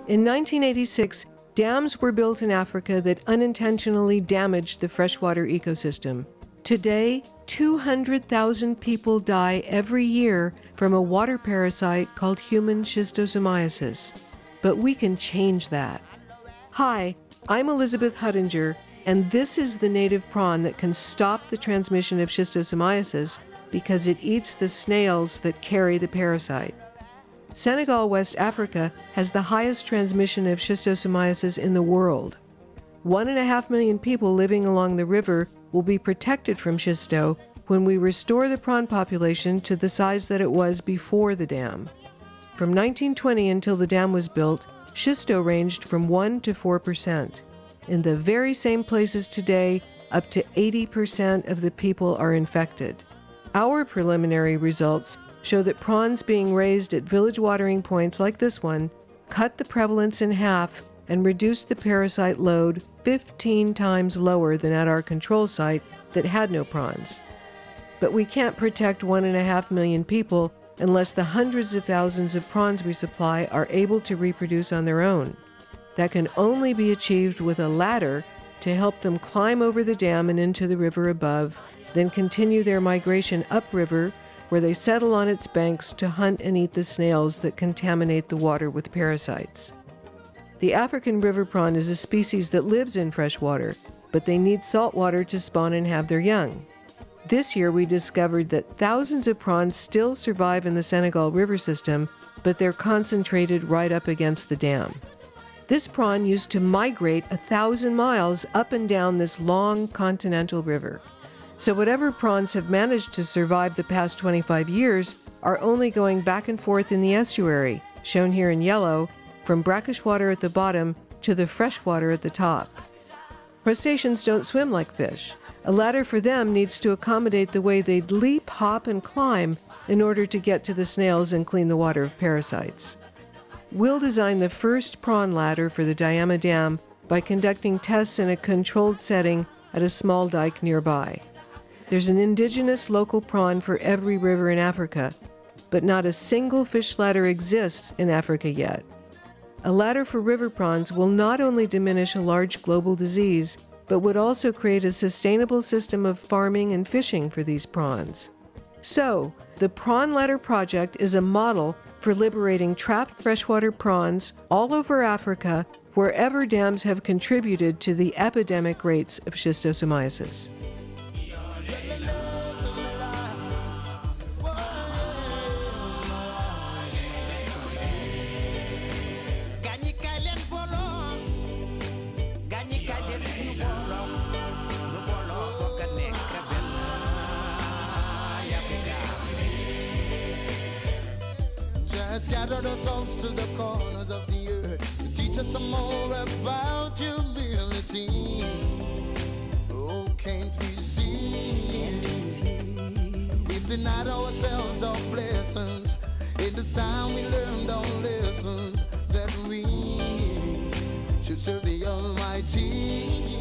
In 1986, dams were built in Africa that unintentionally damaged the freshwater ecosystem. Today, 200,000 people die every year from a water parasite called human schistosomiasis. But we can change that. Hi, I'm Elizabeth Huttinger, and this is the native prawn that can stop the transmission of schistosomiasis because it eats the snails that carry the parasite. Senegal, West Africa, has the highest transmission of schistosomiasis in the world. 1.5 million people living along the river will be protected from schisto when we restore the prawn population to the size that it was before the dam. From 1920 until the dam was built, schisto ranged from 1 to 4%. In the very same places today, up to 80% of the people are infected. Our preliminary results show that prawns being raised at village watering points like this one cut the prevalence in half and reduced the parasite load 15 times lower than at our control site that had no prawns. But we can't protect 1.5 million people unless the hundreds of thousands of prawns we supply are able to reproduce on their own. That can only be achieved with a ladder to help them climb over the dam and into the river above, then continue their migration upriver, where they settle on its banks to hunt and eat the snails that contaminate the water with parasites. The African river prawn is a species that lives in fresh water, but they need salt water to spawn and have their young. This year we discovered that thousands of prawns still survive in the Senegal river system, but they're concentrated right up against the dam. This prawn used to migrate 1,000 miles up and down this long continental river. So whatever prawns have managed to survive the past 25 years are only going back and forth in the estuary, shown here in yellow, from brackish water at the bottom to the fresh water at the top. Crustaceans don't swim like fish. A ladder for them needs to accommodate the way they'd leap, hop, and climb in order to get to the snails and clean the water of parasites. We'll design the first prawn ladder for the Diama Dam by conducting tests in a controlled setting at a small dike nearby. There's an indigenous local prawn for every river in Africa, but not a single fish ladder exists in Africa yet. A ladder for river prawns will not only diminish a large global disease, but would also create a sustainable system of farming and fishing for these prawns. So, the Prawn Ladder Project is a model for liberating trapped freshwater prawns all over Africa, wherever dams have contributed to the epidemic rates of schistosomiasis. Scatter the souls to the corners of the earth to teach us some more about humility. Oh, can't we see? We've denied ourselves our blessings. In this time we learned our lessons that we should serve the Almighty.